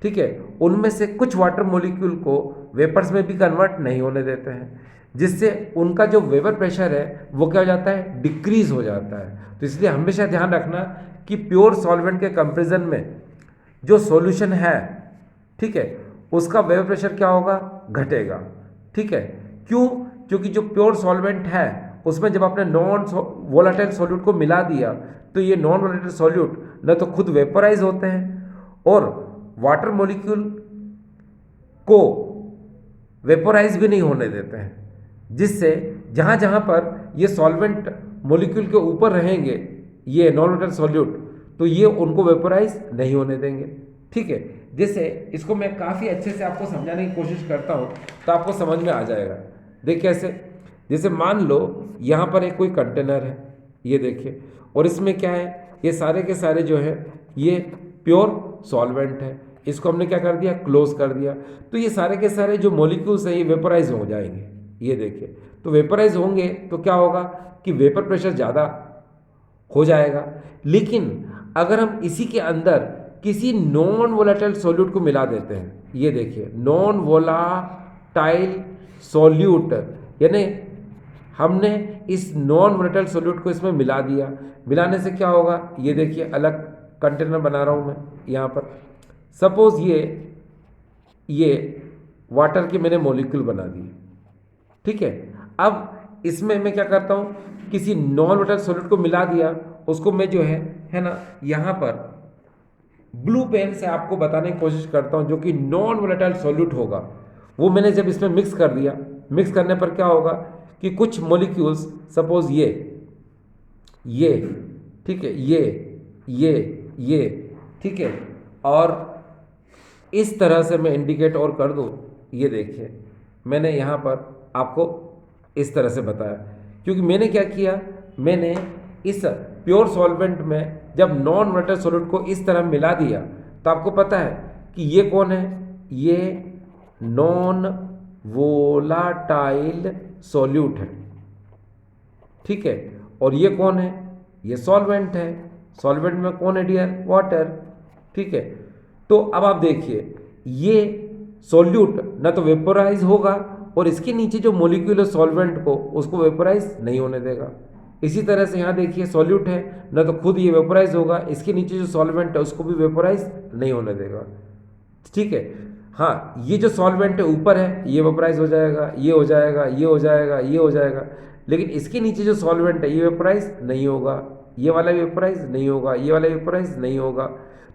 ठीक है, उनमें से कुछ वाटर मॉलिक्यूल को वेपर्स में भी कन्वर्ट नहीं होने देते हैं, जिससे उनका जो वेपर प्रेशर है वो क्या हो जाता है, डिक्रीज हो जाता है। तो इसलिए हमेशा ध्यान रखना कि प्योर सॉल्वेंट के कंपेरिजन में जो सॉल्यूशन है, ठीक है, उसका वेपर प्रेशर क्या होगा, घटेगा। ठीक है, क्यों, क्योंकि जो प्योर सॉल्वेंट है उसमें जब आपने नॉन वोलेटाइल सॉल्यूट को मिला दिया तो ये नॉन वोलेटाइल सॉल्यूट न तो खुद वेपराइज होते हैं और वाटर मॉलिक्यूल को वेपराइज भी नहीं होने देते हैं, जिससे जहाँ जहाँ पर ये सॉल्वेंट मॉलिक्यूल के ऊपर रहेंगे ये नॉन वोलेटाइल सॉल्यूट, तो ये उनको वेपराइज नहीं होने देंगे। ठीक है, जैसे इसको मैं काफ़ी अच्छे से आपको समझाने की कोशिश करता हूँ तो आपको समझ में आ जाएगा। देखिए कैसे, जैसे मान लो यहाँ पर एक कोई कंटेनर है, ये देखिए, और इसमें क्या है, ये सारे के सारे जो है ये प्योर सॉल्वेंट है। इसको हमने क्या कर दिया, क्लोज कर दिया, तो ये सारे के सारे जो मॉलिक्यूल्स हैं ये वेपराइज हो जाएंगे। ये देखिए, तो वेपराइज होंगे तो क्या होगा कि वेपर प्रेशर ज़्यादा हो जाएगा। लेकिन अगर हम इसी के अंदर किसी नॉन वोलेटाइल सॉल्यूट को मिला देते हैं, ये देखिए नॉन वोलेटाइल सॉल्यूट, यानी हमने इस नॉन वोलेटाइल सॉल्यूट को इसमें मिला दिया। मिलाने से क्या होगा, ये देखिए अलग कंटेनर बना रहा हूँ मैं यहाँ पर। सपोज ये वाटर के मैंने मॉलिक्यूल बना दिए। ठीक है, अब इसमें मैं क्या करता हूँ, किसी नॉन वोलेटाइल सॉल्यूट को मिला दिया, उसको मैं जो है ना, यहाँ पर ब्लू पेन से आपको बताने की कोशिश करता हूँ जो कि नॉन वोलेटाइल सॉल्यूट होगा, वो मैंने जब इसमें मिक्स कर दिया, मिक्स करने पर क्या होगा कि कुछ मॉलिक्यूल्स, सपोज ये, ठीक है, ये, ठीक है, और इस तरह से मैं इंडिकेट और कर दूँ। ये देखिए मैंने यहाँ पर आपको इस तरह से बताया, क्योंकि मैंने क्या किया, मैंने इस प्योर सॉल्वेंट में जब नॉन वोलेटाइल सॉल्यूट को इस तरह मिला दिया तो आपको पता है कि ये कौन है, ये नॉन वोलेटाइल सॉल्यूट है। ठीक है, और ये कौन है, ये सॉल्वेंट है। सॉल्वेंट में कौन है डियर, वाटर। ठीक है, तो अब आप देखिए ये सॉल्यूट ना तो वेपोराइज होगा और इसके नीचे जो मॉलिक्यूल है सॉल्वेंट को, उसको वेपोराइज नहीं होने देगा। इसी तरह से यहाँ देखिए सॉल्यूट है, ना तो खुद ये वेपोराइज होगा, इसके नीचे जो सॉल्वेंट है उसको भी वेपोराइज नहीं होने देगा। ठीक है, हाँ, ये जो सॉल्वेंट है ऊपर है ये वेपोराइज हो जाएगा, ये हो जाएगा, ये हो जाएगा, ये हो जाएगा, लेकिन इसके नीचे जो सॉल्वेंट है ये वेपोराइज नहीं होगा, ये वाला वेपोराइज नहीं होगा, ये वाला वेपोराइज नहीं होगा।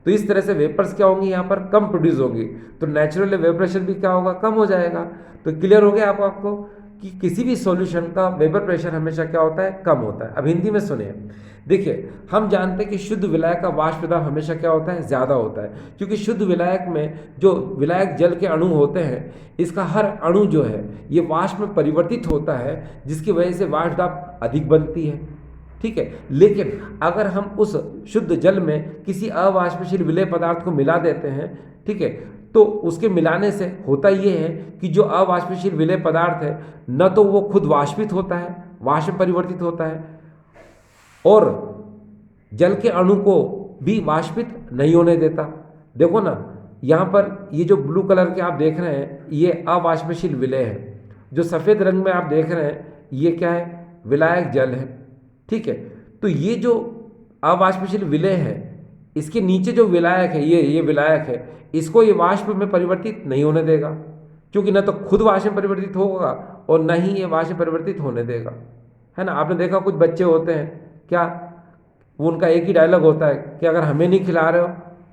तो इस तरह से वेपर्स क्या होंगी, यहाँ पर कम प्रोड्यूस होंगी, तो नेचुरल वेपरेशन भी क्या होगा, कम हो जाएगा। तो क्लियर हो गया आपको कि किसी भी सॉल्यूशन का वेपर प्रेशर हमेशा क्या होता है, कम होता है। अब हिंदी में सुनिए, देखिए हम जानते हैं कि शुद्ध विलायक का वाष्प दाब हमेशा क्या होता है, ज़्यादा होता है, क्योंकि शुद्ध विलायक में जो विलायक जल के अणु होते हैं, इसका हर अणु जो है ये वाष्प में परिवर्तित होता है, जिसकी वजह से वाष्प दाब अधिक बनती है। ठीक है, लेकिन अगर हम उस शुद्ध जल में किसी अवाष्पशील विलेय पदार्थ को मिला देते हैं, ठीक है, तो उसके मिलाने से होता ये है कि जो अवाष्पशील विलेय पदार्थ है न तो वो खुद वाष्पित होता है, वाष्प परिवर्तित होता है, और जल के अणु को भी वाष्पित नहीं होने देता। देखो ना, यहाँ पर ये जो ब्लू कलर के आप देख रहे हैं ये अवाष्पशील विलेय है, जो सफ़ेद रंग में आप देख रहे हैं ये क्या है, विलायक जल है। ठीक है, तो ये जो अवाष्पशील विलेय है, इसके नीचे जो विलायक है, ये विलायक है, इसको ये वाष्प में परिवर्तित नहीं होने देगा, क्योंकि न तो खुद वाष्प में परिवर्तित होगा और न ही ये वाष्प में परिवर्तित होने देगा, है ना। आपने देखा कुछ बच्चे होते हैं क्या, वो उनका एक ही डायलॉग होता है कि अगर हमें नहीं खिला रहे हो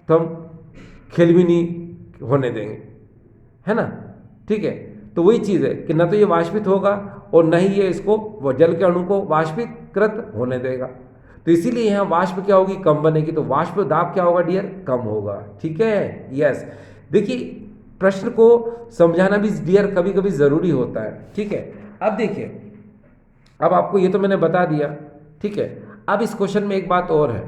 तो हम खेल भी नहीं होने देंगे, है ना। ठीक है, तो वही चीज़ है कि न तो ये वाष्पित होगा और न ही ये इसको वो जल के अणु को वाष्पितकृत होने देगा। तो इसीलिए यहाँ वाष्प क्या होगी, कम बनेगी, तो वाष्प दाब क्या होगा डियर, कम होगा। ठीक है, यस। देखिए प्रश्न को समझाना भी डियर कभी कभी ज़रूरी होता है। ठीक है, अब देखिए, अब आपको ये तो मैंने बता दिया। ठीक है, अब इस क्वेश्चन में एक बात और है,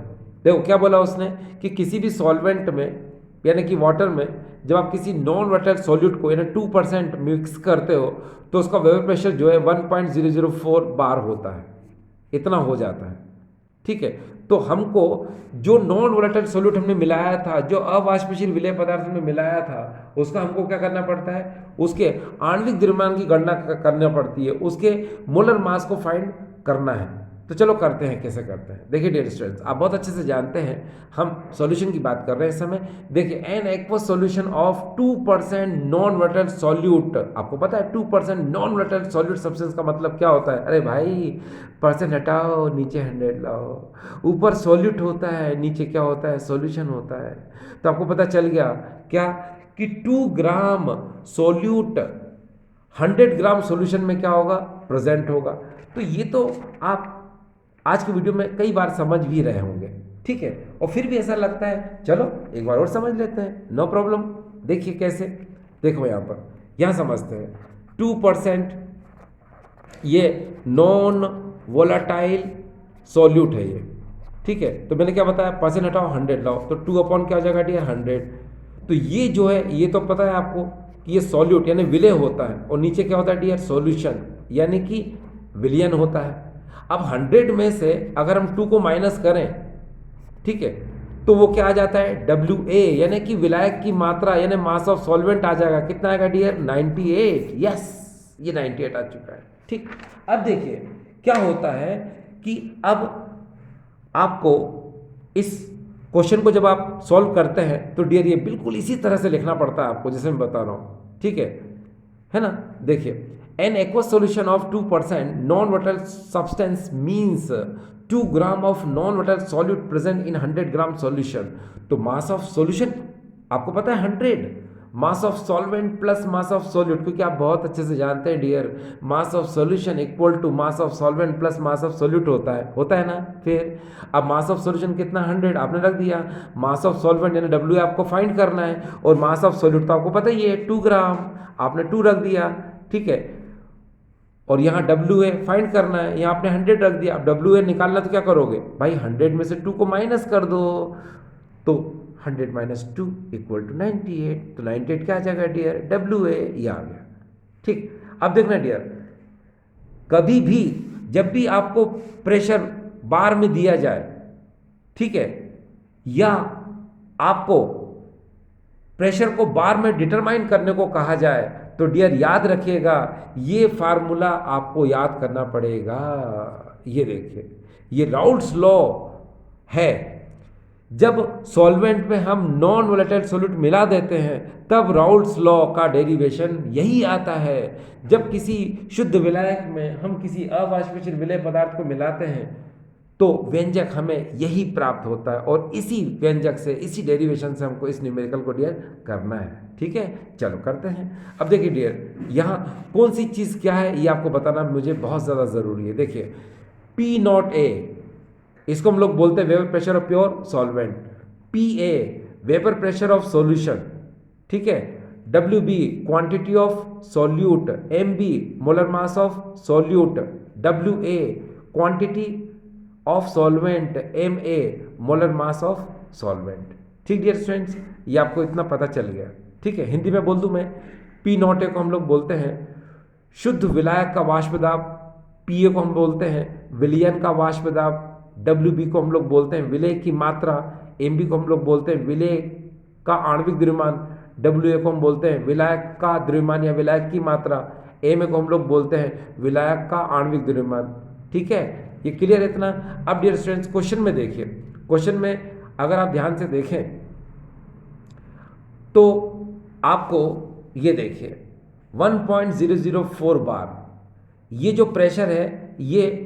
देखो क्या बोला उसने कि किसी भी सॉल्वेंट में यानी कि वाटर में जब आप किसी नॉन वाटर सॉल्यूट को यानी 2% मिक्स करते हो तो उसका वेपर प्रेशर जो है 1.004 बार होता है, इतना हो जाता है। ठीक है, तो हमको जो नॉन वोलेटाइल सॉल्यूट हमने मिलाया था, जो अवाष्पशील विलेय पदार्थ में मिलाया था, उसका हमको क्या करना पड़ता है, उसके आणविक द्रव्यमान की गणना करना पड़ती है, उसके मोलर मास को फाइंड करना है। तो चलो करते हैं, कैसे करते हैं। देखिए डियर स्टूडेंट्स, आप बहुत अच्छे से जानते हैं, हम सॉल्यूशन की बात कर रहे हैं इस समय। देखिए an aqueous solution of 2% non volatile solute, आपको पता है 2% नॉन वोलेटाइल सॉल्यूट सब्सटेंस का मतलब क्या होता है, अरे भाई परसेंट हटाओ, नीचे 100 लाओ, ऊपर सॉल्यूट होता है, नीचे क्या होता है, सॉल्यूशन होता है। तो आपको पता चल गया क्या कि 2 ग्राम सॉल्यूट 100 ग्राम सॉल्यूशन में क्या होगा, प्रेजेंट होगा। तो ये तो आप आज की वीडियो में कई बार समझ भी रहे होंगे। ठीक है, और फिर भी ऐसा लगता है चलो एक बार और समझ लेते हैं, नो प्रॉब्लम। देखिए कैसे, देखो यहाँ समझते हैं। 2% ये नॉन वोलाटाइल सॉल्यूट है ये। ठीक है, तो मैंने क्या बताया, परसेंट हटाओ 100 लाओ, तो 2 अपॉन क्या हो जाएगा डियर, 100। तो ये जो है, ये तो पता है आपको कि ये सॉल्यूट यानी विलेय होता है, और नीचे क्या होता है डियर, सॉल्यूशन यानी कि विलयन होता है। अब 100 में से अगर हम 2 को माइनस करें, ठीक है, तो वो क्या आ जाता है, WA यानी कि विलायक की मात्रा यानी मास ऑफ सॉल्वेंट आ जाएगा। कितना आएगा डियर, 98। यस, ये 98 आ चुका है। ठीक, अब देखिए क्या होता है कि अब आपको इस क्वेश्चन को जब आप सॉल्व करते हैं तो डियर ये बिल्कुल इसी तरह से लिखना पड़ता है आपको, जैसे मैं बता रहा हूँ। ठीक है ना। देखिए an aqueous solution of 2% non-volatile substance means 2 gram of non-volatile solute present in 100 gram solution। तो mass of solution आपको पता है 100, mass of solvent plus mass of solute, क्योंकि आप बहुत अच्छे से जानते हैं dear, mass of solution equal to mass of solvent plus mass of solute होता है ना। फिर अब mass of solution कितना, 100 आपने रख दिया, mass of solvent यानी W आपको फाइंड करना है, और mass of solute तो आपको पता ही है 2 ग्राम, आपने 2 रख दिया। ठीक है, और यहाँ WA फाइंड करना है, यहाँ आपने 100 रख दिया। अब WA निकालना तो क्या करोगे भाई, 100 में से 2 को माइनस कर दो, तो 100 माइनस 2 इक्वल टू 98। तो 98 क्या आ जाएगा डियर, WA, ये आ गया। ठीक, अब देखना डियर, कभी भी जब भी आपको प्रेशर बार में दिया जाए, ठीक है, या आपको प्रेशर को बार में डिटरमाइन करने को कहा जाए, तो डियर याद रखिएगा ये फार्मूला आपको याद करना पड़ेगा। ये देखिए, ये राउल्ट्स लॉ है। जब सॉल्वेंट में हम नॉन वोलेटाइल सॉल्यूट मिला देते हैं तब राउल्ट्स लॉ का डेरिवेशन यही आता है। जब किसी शुद्ध विलायक में हम किसी अवाष्पशील विलेय पदार्थ को मिलाते हैं, तो व्यंजक हमें यही प्राप्त होता है और इसी व्यंजक से, इसी डेरिवेशन से हमको इस न्यूमेरिकल को डियर करना है। ठीक है, चलो करते हैं। अब देखिए डियर, यहाँ कौन सी चीज़ क्या है ये आपको बताना मुझे बहुत ज़्यादा ज़रूरी है। देखिए P0A, इसको हम लोग बोलते हैं vapour pressure of pure solvent, PA vapour pressure of solution, ठीक है, WB quantity of solute, MB molar mass of solute, WA quantity of solvent, MA molar mass of solvent. ठीक डियर स्टूडेंट्स, ये आपको इतना पता चल गया। ठीक है, हिंदी में बोल दूं मैं, P0A को हम लोग बोलते हैं शुद्ध विलायक का वाष्प दाब, PA को हम बोलते हैं विलयन का वाष्प दाब, WB को हम लोग बोलते हैं विलय की मात्रा, MB को हम लोग बोलते हैं विलय का आणविक द्रव्यमान, WA को हम बोलते हैं विलायक का द्रव्यमान या विलायक की मात्रा, MA को हम लोग बोलते हैं विलायक का आणविक द्रव्यमान। ठीक है, ये क्लियर है इतना। अब डियर स्टूडेंट्स क्वेश्चन में देखिए, क्वेश्चन में अगर आप ध्यान से देखें तो आपको ये देखिए 1.004 बार, ये जो प्रेशर है ये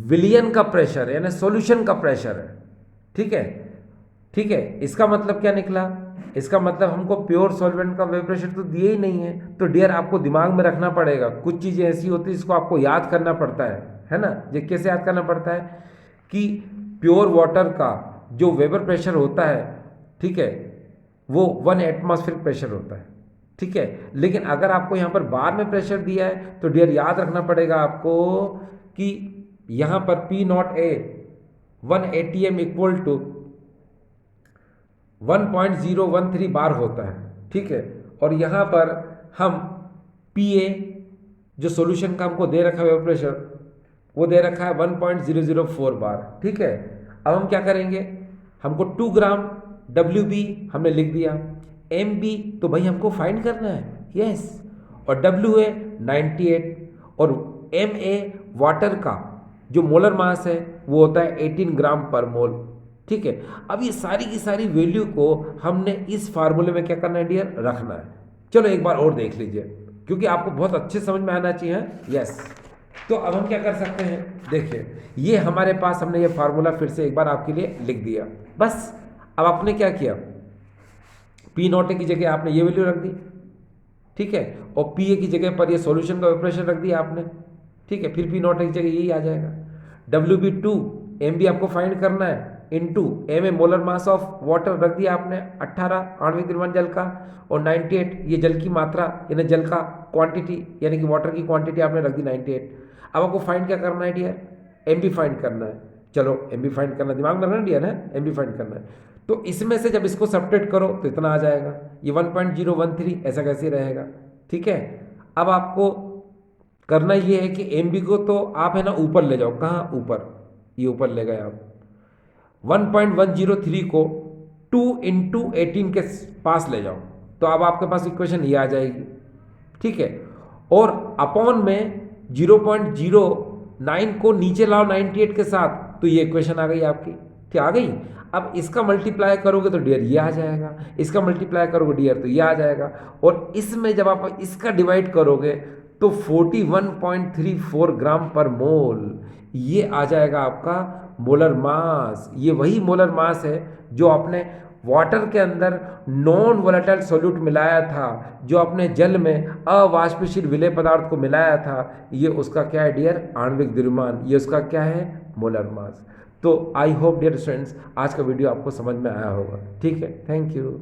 विलयन का प्रेशर है, यानी सॉल्यूशन का प्रेशर है। ठीक है, ठीक है, इसका मतलब क्या निकला, इसका मतलब हमको प्योर सॉल्वेंट का वेपर प्रेशर तो दिए ही नहीं है। तो डियर आपको दिमाग में रखना पड़ेगा, कुछ चीज़ें ऐसी होती है जिसको आपको याद करना पड़ता है ना। ये कैसे याद करना पड़ता है कि प्योर वाटर का जो वेपर प्रेशर होता है, ठीक है, वो 1 एटमॉस्फेरिक प्रेशर होता है। ठीक है, लेकिन अगर आपको यहाँ पर बार में प्रेशर दिया है तो डियर याद रखना पड़ेगा आपको कि यहाँ पर P0A 1 ATM इक्वल टू 1.013 बार होता है। ठीक है, और यहाँ पर हम PA जो सॉल्यूशन का हमको दे रखा है वेपर प्रेशर, वो दे रखा है 1.004 बार। ठीक है, अब हम क्या करेंगे, हमको 2 ग्राम WB हमने लिख दिया, MB तो भाई हमको फाइंड करना है, यस, और WA 98 और MA वाटर का जो मोलर मास है वो होता है 18 ग्राम पर मोल। ठीक है, अब ये सारी की सारी वैल्यू को हमने इस फार्मूले में क्या करना है डियर, रखना है। चलो एक बार और देख लीजिए क्योंकि आपको बहुत अच्छे समझ में आना चाहिए। यस, तो अब हम क्या कर सकते हैं, देखिए ये हमारे पास, हमने ये फार्मूला फिर से एक बार आपके लिए लिख दिया। बस अब आपने क्या किया, P0A की जगह आपने ये वैल्यू रख दी, ठीक है, और PA की जगह पर ये सॉल्यूशन का वेपर प्रेशर रख दिया आपने। ठीक है, फिर P0A की जगह यही आ जाएगा। WB2 MB आपको फाइंड करना है into MA molar mass of water रख दिया आपने 18 आणविक द्रव्यमान जल का, और 98 ये जल की मात्रा यानी जल का क्वांटिटी यानी कि वाटर की क्वांटिटी आपने रख दी 98। अब आपको फाइंड क्या करना है डियर, MB फाइंड करना है। चलो MB फाइंड करना, दिमाग में रखना डियर है, MB फाइंड करना है। तो इसमें से जब इसको सब्ट्रैक्ट करो तो इतना आ जाएगा, ये 1.013 ऐसा कैसे रहेगा। ठीक है, अब आपको करना ये है कि MB को तो आप है ना ऊपर ले जाओ, कहाँ ऊपर, ये ऊपर ले गए आप। 1.103 को 2 × 18 के पास ले जाओ तो अब आपके पास इक्वेशन ये आ जाएगी। ठीक है, और अपॉन में 0.09 को नीचे लाओ 98 के साथ तो ये इक्वेशन आ गई आपकी। ठीक आ गई, अब इसका मल्टीप्लाई करोगे तो डियर ये आ जाएगा, इसका मल्टीप्लाई करोगे डियर तो ये आ जाएगा, और इसमें जब आप इसका डिवाइड करोगे तो 41.34 ग्राम पर मोल ये आ जाएगा आपका मोलर मास। ये वही मोलर मास है जो आपने वाटर के अंदर नॉन वोलेटाइल सॉल्यूट मिलाया था, जो अपने जल में अवाष्पशील विलेय पदार्थ को मिलाया था, ये उसका क्या है डियर, आणविक द्रव्यमान, ये उसका क्या है, मोलर मास। तो आई होप डियर स्टूडेंट्स आज का वीडियो आपको समझ में आया होगा। ठीक है, थैंक यू।